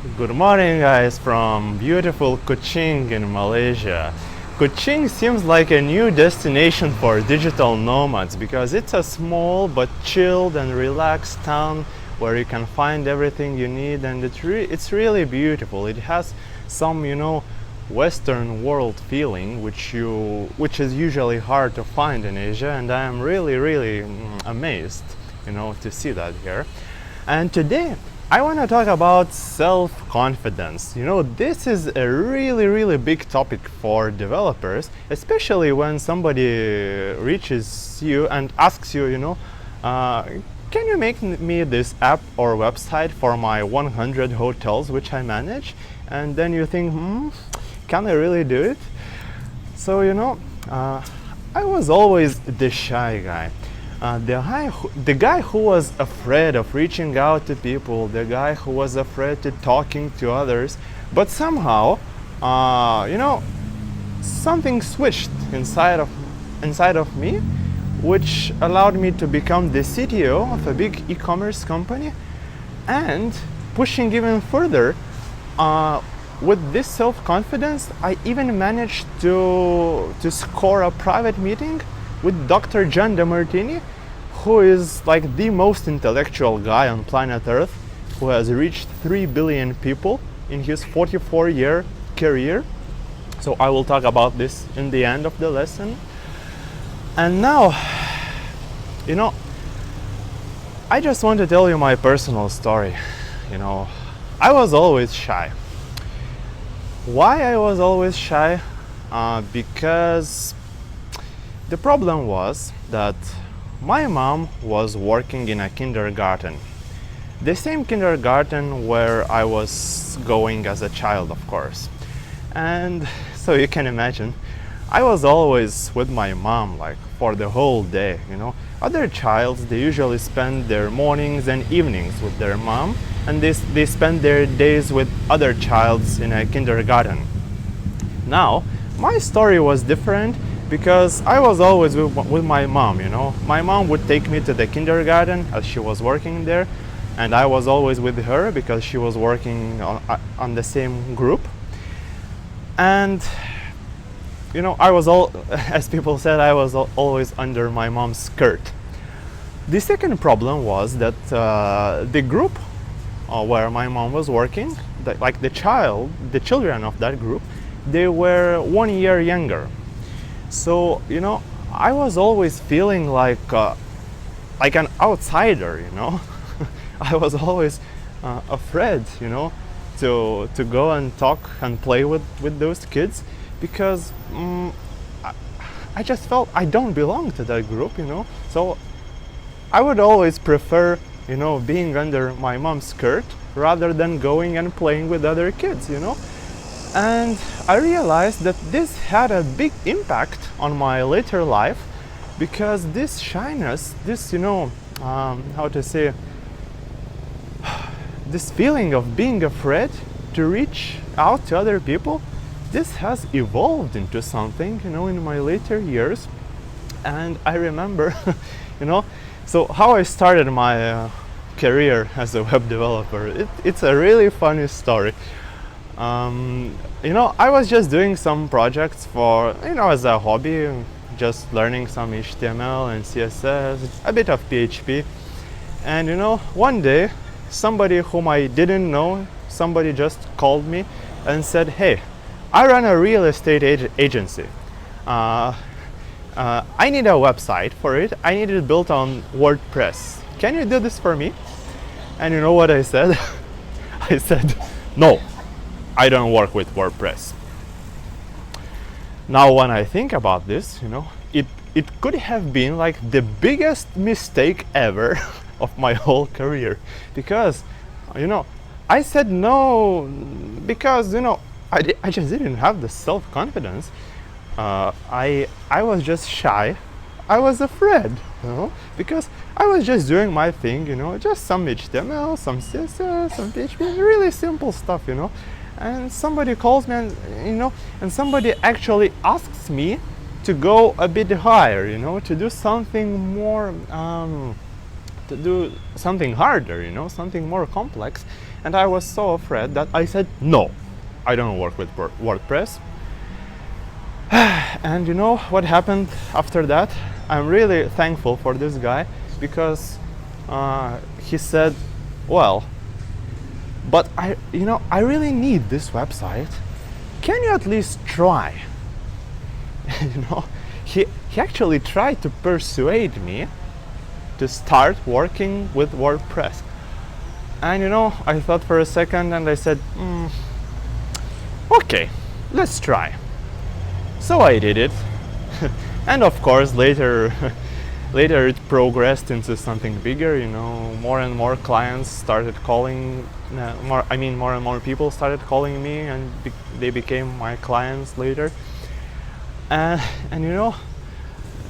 Good morning, guys, from beautiful Kuching in Malaysia. Kuching seems like a new destination for digital nomads because it's a small but chilled and relaxed town where you can find everything you need, and it's really beautiful. It has some, Western world feeling which is usually hard to find in Asia, and I am really amazed, to see that here. And today I want to talk about self-confidence. This is a really big topic for developers, especially when somebody reaches you and asks you, can you make me this app or website for my 100 hotels which I manage? And then you think, can I really do it? So, I was always the shy guy. The guy who was afraid of reaching out to people, the guy who was afraid to talking to others, but somehow, something switched inside of me, which allowed me to become the CTO of a big e-commerce company, and pushing even further. With this self-confidence, I even managed to score a private meeting with Dr. John Demartini, who is like the most intellectual guy on planet Earth, who has reached 3 billion people in his 44-year career. So I will talk about this in the end of the lesson. And now, I just want to tell you my personal story. I was always shy. Why I was always shy? Because the problem was that my mom was working in a kindergarten. The same kindergarten where I was going as a child, of course. And so you can imagine, I was always with my mom like for the whole day, Other childs, they usually spend their mornings and evenings with their mom, and they spend their days with other childs in a kindergarten. Now, my story was different because I was always with my mom, My mom would take me to the kindergarten as she was working there, and I was always with her because she was working on the same group. And I was as people said, I was always under my mom's skirt. The second problem was that the group where my mom was working, the children of that group, they were 1 year younger. So, I was always feeling like an outsider, I was always afraid, to go and talk and play with those kids, because I just felt I don't belong to that group, So I would always prefer, being under my mom's skirt rather than going and playing with other kids, And I realized that this had a big impact on my later life, because this shyness, this, this feeling of being afraid to reach out to other people, this has evolved into something, in my later years. And I remember, so how I started my career as a web developer, it's a really funny story. I was just doing some projects for, as a hobby, just learning some HTML and CSS, a bit of PHP. And one day, somebody whom I didn't know, somebody just called me and said, "Hey, I run a real estate agency. I need a website for it. I need it built on WordPress. Can you do this for me?" And you know what I said? I said, "No, I don't work with WordPress." Now, when I think about this, it could have been like the biggest mistake ever of my whole career, because, I said no because, I just didn't have the self-confidence. I was just shy. I was afraid, because I was just doing my thing, just some HTML, some CSS, some PHP, really simple stuff, And somebody calls me, and somebody actually asks me to go a bit higher, to do something more, to do something harder, something more complex. And I was so afraid that I said, no, I don't work with WordPress. And you know what happened after that? I'm really thankful for this guy, because he said, well, but I really need this website. Can you at least try? You know, he actually tried to persuade me to start working with WordPress. And you know, I thought for a second and I said, okay, let's try. So I did it. And of course later it progressed into something bigger, you know. More and more clients started calling, more and more people started calling me, and they became my clients later. And you know,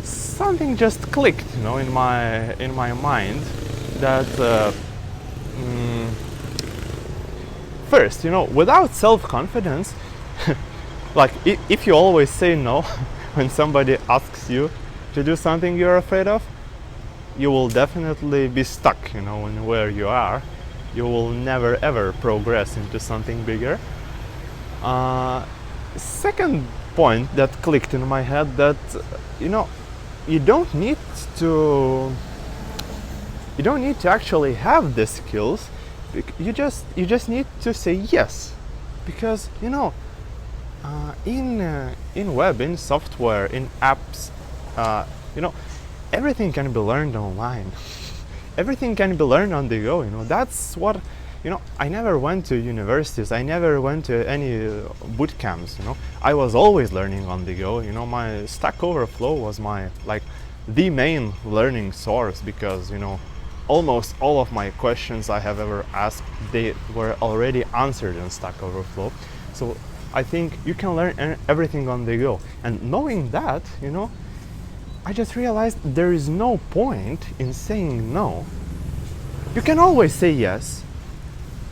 something just clicked, you know, in my mind, that first, you know, without self-confidence, like if you always say no when somebody asks you to do something you're afraid of, you will definitely be stuck, you know, in where you are. You will never ever progress into something bigger. Second point that clicked in my head, that you know, you don't need to actually have the skills. You just need to say yes, because you know, in web, in software, in apps, you know, everything can be learned online. Everything can be learned on the go. You know, that's what, you know. I never went to universities. I never went to any boot camps. You know, I was always learning on the go. You know, my Stack Overflow was my the main learning source, because you know, almost all of my questions I have ever asked, they were already answered in Stack Overflow. So I think you can learn everything on the go. And knowing that, you know, I just realized there is no point in saying no. You can always say yes.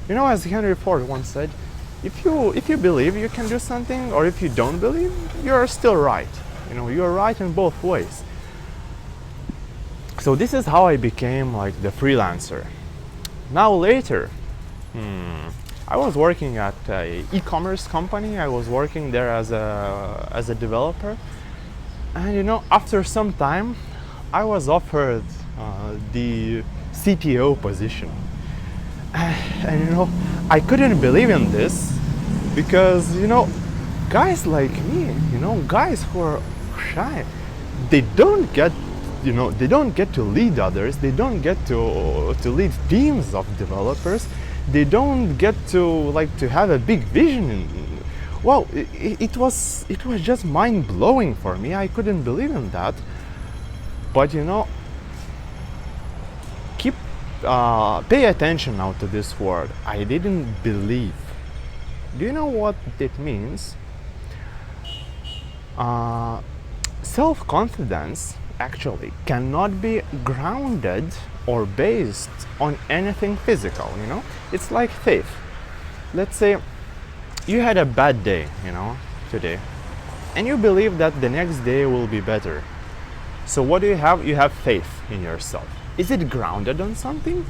You know, as Henry Ford once said, if you believe you can do something, or if you don't believe, you're still right. You know, you're right in both ways. So this is how I became like the freelancer. Now later, I was working at an e-commerce company. I was working there as a developer, and you know, after some time, I was offered the CTO position, and you know, I couldn't believe in this, because you know, guys like me, you know, guys who are shy, they don't get to lead others. They don't get to lead teams of developers. They don't get to have a big vision. Well, it was just mind blowing for me. I couldn't believe in that. But you know, pay attention now to this word. I didn't believe. Do you know what it means? Self-confidence actually cannot be grounded or based on anything physical, you know. It's like faith. Let's say you had a bad day, you know, today, and you believe that the next day will be better. So what do you have? You have faith in yourself. Is it grounded on something?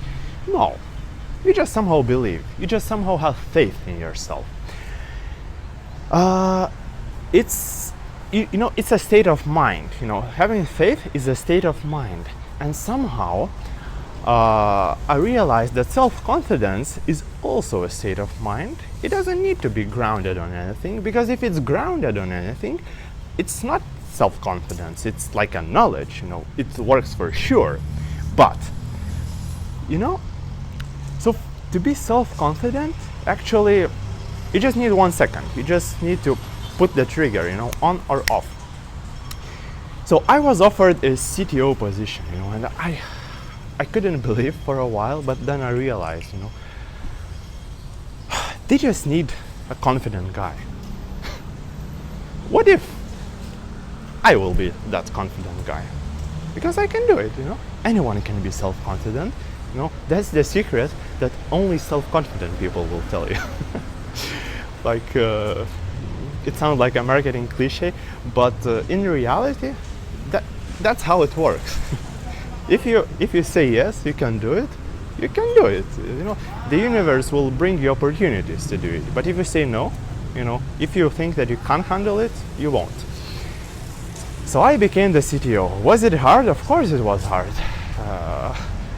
No. You just somehow believe. You just somehow have faith in yourself. It's a state of mind. You know, having faith is a state of mind. And somehow I realized that self-confidence is also a state of mind. It doesn't need to be grounded on anything, because if it's grounded on anything, it's not self-confidence. It's like a knowledge, you know. It works for sure. But, you know, so to be self-confident, actually, you just need 1 second. You just need to put the trigger, you know, on or off. So I was offered a CTO position, you know, and I couldn't believe for a while, but then I realized, you know, they just need a confident guy. What if I will be that confident guy? Because I can do it, you know. Anyone can be self-confident, you know. That's the secret that only self-confident people will tell you. It sounds like a marketing cliche, but in reality, that's how it works. If you say yes, you can do it. you can do it. The universe will bring you opportunities to do it. But if you say no, if you think that you can't handle it, you won't. So I became the CTO. Was it hard? Of course it was hard.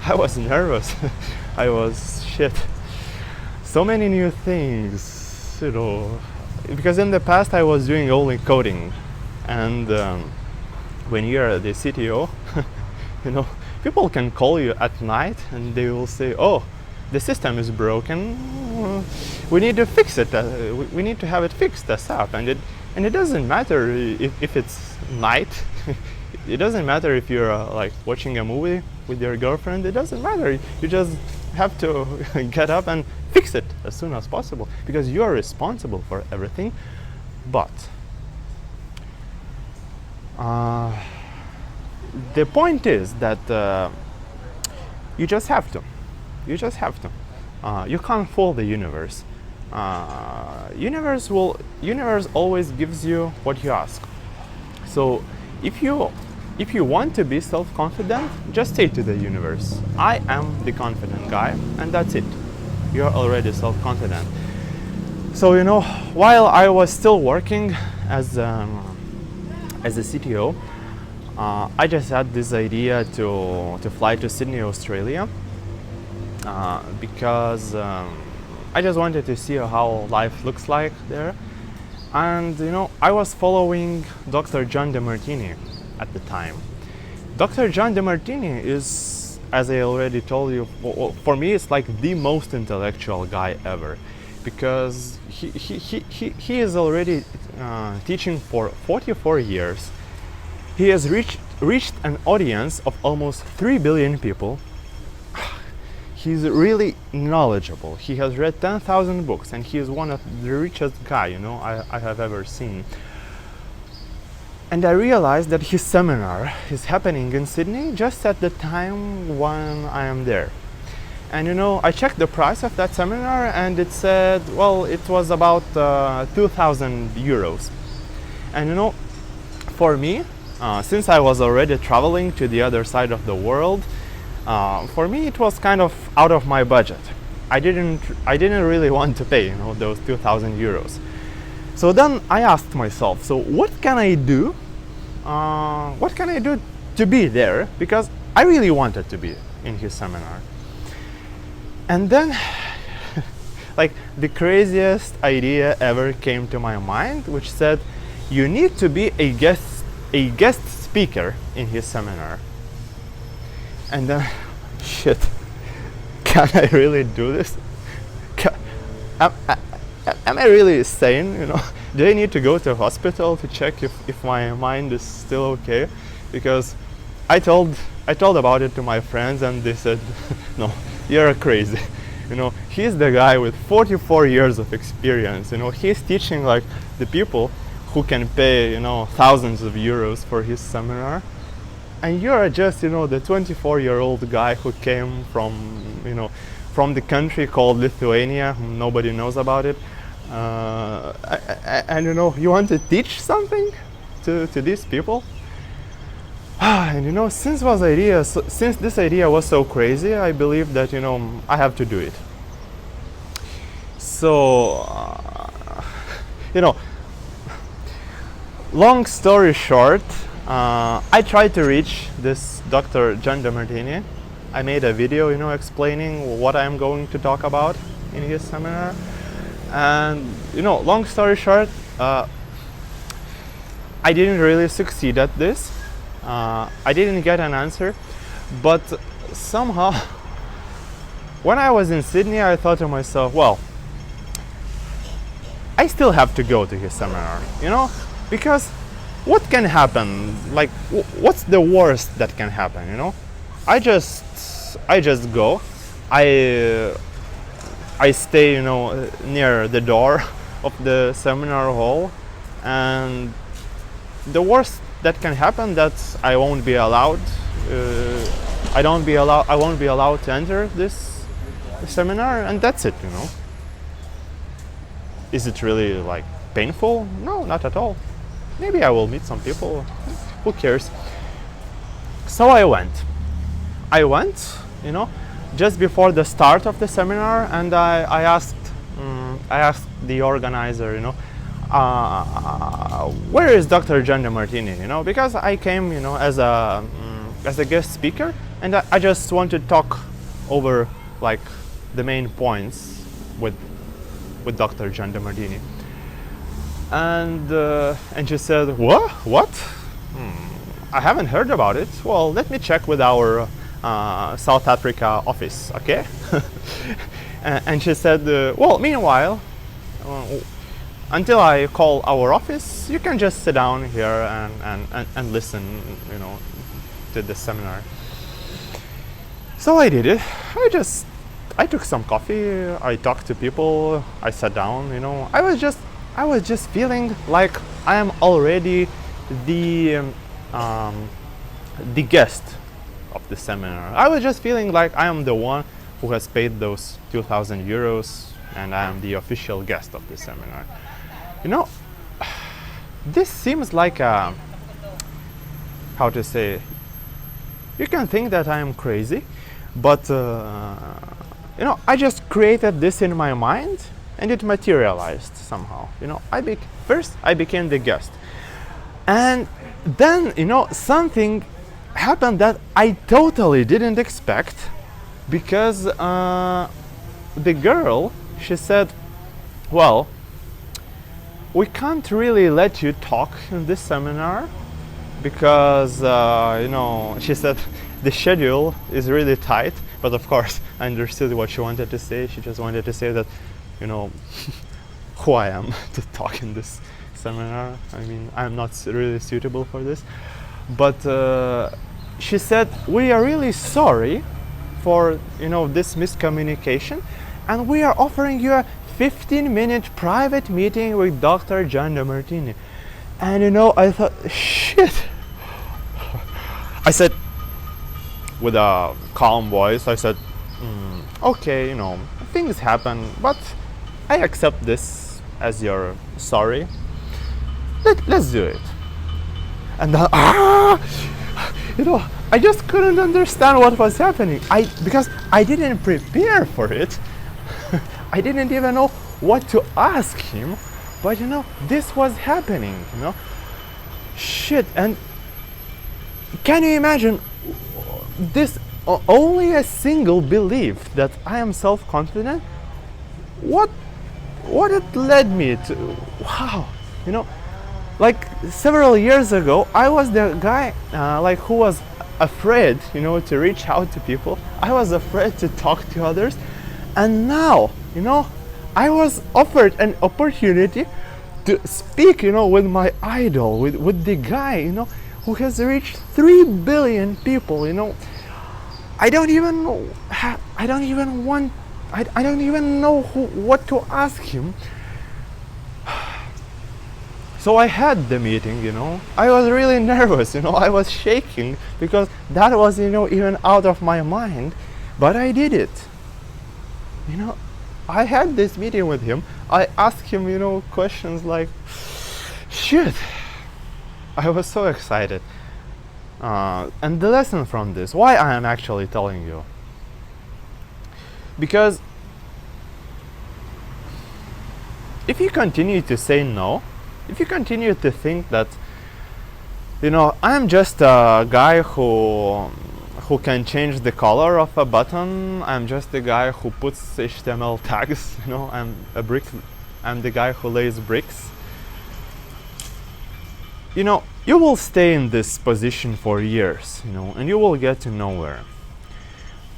I was nervous. I was shit. So many new things, because in the past I was doing only coding, and when you're the CTO, people can call you at night and they will say, "Oh, the system is broken. We need to fix it. We need to have it fixed ASAP." And it doesn't matter if it's night. It doesn't matter if you're like watching a movie with your girlfriend. It doesn't matter. You just have to get up and fix it as soon as possible, because you are responsible for everything. But the point is that you just have to. You just have to. You can't fool the universe. Universe always gives you what you ask. So if you want to be self-confident, just say to the universe, "I am the confident guy," and that's it. You're already self-confident. So while I was still working as a CTO, I just had this idea to fly to Sydney, Australia, because I just wanted to see how life looks like there. And I was following Dr. John Demartini at the time. Dr. John Demartini is, as I already told you, for me it's like the most intellectual guy ever, because he is already teaching for 44 years. He has reached an audience of almost 3 billion people. He's really knowledgeable. He has read 10,000 books, and he is one of the richest guy I have ever seen. And I realized that his seminar is happening in Sydney just at the time when I am there. And I checked the price of that seminar, and it said, well, it was about 2,000 euros. And for me, since I was already traveling to the other side of the world, for me it was kind of out of my budget. I didn't really want to pay those 2,000 euros. So then I asked myself, so what can I do? What can I do to be there? Because I really wanted to be in his seminar. And then like the craziest idea ever came to my mind, which said, you need to be a guest speaker in his seminar. And then, shit, can I really do this? Am I really sane? Do I need to go to a hospital to check if my mind is still okay? Because I told about it to my friends, and they said, no, you're crazy. He's the guy with 44 years of experience. He's teaching like the people who can pay thousands of euros for his seminar. And you're just, the 24-year-old guy who came from the country called Lithuania. Nobody knows about it. And you want to teach something to these people? And since this idea was so crazy, I believe that I have to do it. So long story short, I tried to reach this Dr. John Demartini. I made a video, explaining what I'm going to talk about in his seminar. And, long story short, I didn't really succeed at this. I didn't get an answer, but somehow, when I was in Sydney, I thought to myself, well, I still have to go to his seminar, because what can happen? Like, what's the worst that can happen? I just go. I stay, near the door of the seminar hall, and the worst that can happen that I won't be allowed. I won't be allowed to enter this seminar, and that's it. Is it really like painful? No, not at all. Maybe I will meet some people. Who cares? So I went. just before the start of the seminar, and I asked the organizer, where is Dr. John Demartini? Because I came, as a guest speaker, and I just want to talk over like the main points with Dr. John Demartini. And she said, what? I haven't heard about it. Well, let me check with our South Africa office, okay? And she said, well, meanwhile, until I call our office, you can just sit down here and listen, to the seminar. So I did it. I took some coffee, I talked to people, I sat down, I was just feeling like I am already the guest of the seminar. I was just feeling like I am the one who has paid those 2,000 euros and I am the official guest of the seminar. This seems like a, how to say, you can think that I am crazy, but I just created this in my mind and it materialized somehow. First I became the guest, and then something happened that I totally didn't expect, because the girl, she said, well, we can't really let you talk in this seminar because she said the schedule is really tight. But of course I understood what she wanted to say. She just wanted to say that who I am to talk in this seminar. I mean, I'm not really suitable for this. But she said, we are really sorry for this miscommunication, and we are offering you a 15-minute private meeting with Dr. John Demartini. And I thought, shit. I said, with a calm voice, I said, okay, things happen, but I accept this as your sorry. Let's do it. And then, I just couldn't understand what was happening. Because I didn't prepare for it. I didn't even know what to ask him, but this was happening. Shit. And can you imagine this? Only a single belief that I am self-confident. What it led me to? Wow. Like several years ago, I was the guy who was afraid, to reach out to people. I was afraid to talk to others, and now, I was offered an opportunity to speak, with my idol, with the guy, who has reached 3 billion people. I don't even know. I don't even know what to ask him. So I had the meeting, I was really nervous, I was shaking because that was, even out of my mind, but I did it. I had this meeting with him. I asked him, questions like, shit. I was so excited. And the lesson from this, why I am actually telling you. Because if you continue to say no, if you continue to think that, I'm just a guy who can change the color of a button, I'm just the guy who puts HTML tags, I'm the guy who lays bricks, you will stay in this position for years, and you will get to nowhere.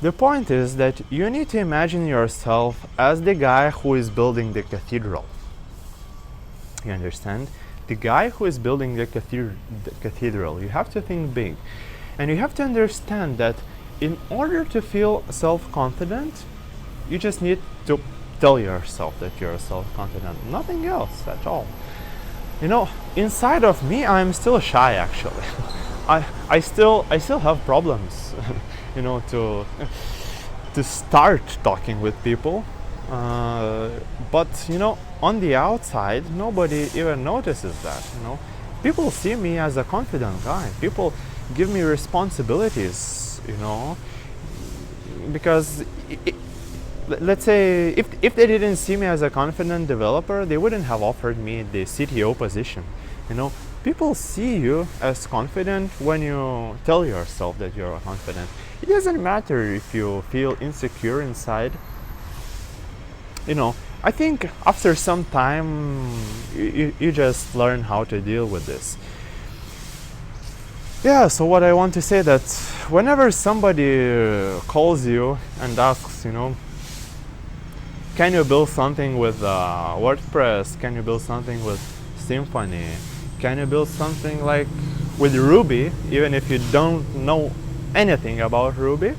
The point is that you need to imagine yourself as the guy who is building the cathedral. You understand? The guy who is building the cathedral, you have to think big. And you have to understand that in order to feel self-confident, you just need to tell yourself that you're self-confident. Nothing else at all. Inside of me, I'm still shy actually. I still have problems, to start talking with people. But on the outside, nobody even notices that. People see me as a confident guy. People give me responsibilities. because let's say if they didn't see me as a confident developer, they wouldn't have offered me the CTO position. You know, people see you as confident when you tell yourself that you're confident. It doesn't matter if you feel insecure inside. You know, I think after some time you just learn how to deal with this. Yeah, so what I want to say that whenever somebody calls you and asks, you know, can you build something with WordPress? Can you build something with Symfony? Can you build something like with Ruby, even if you don't know anything about Ruby?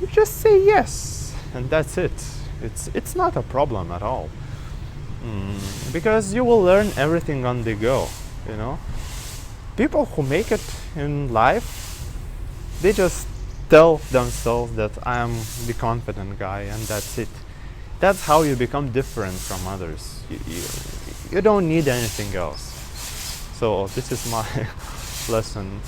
You just say yes, and that's it. It's not a problem at all, because you will learn everything on the go. You know, people who make it in life, they just tell themselves that I am the confident guy, and that's it. That's how you become different from others. You don't need anything else. So this is my lesson.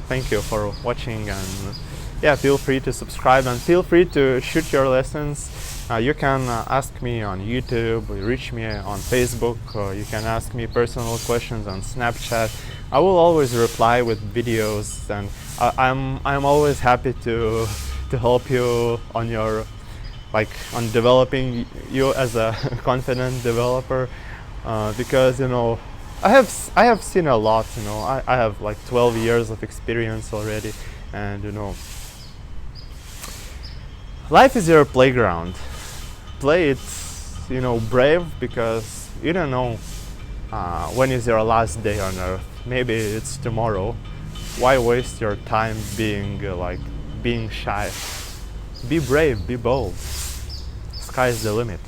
Thank you for watching, and yeah, feel free to subscribe and feel free to shoot your lessons. You can ask me on YouTube, reach me on Facebook, you can ask me personal questions on Snapchat. I will always reply with videos, and I'm always happy to help you on your on developing you as a confident developer, because you know I have seen a lot. You know, I have like 12 years of experience already, and you know, life is your playground. Play it, you know, brave, because you don't know when is your last day on earth. Maybe it's tomorrow. Why waste your time being shy? Be brave, be bold. Sky's the limit.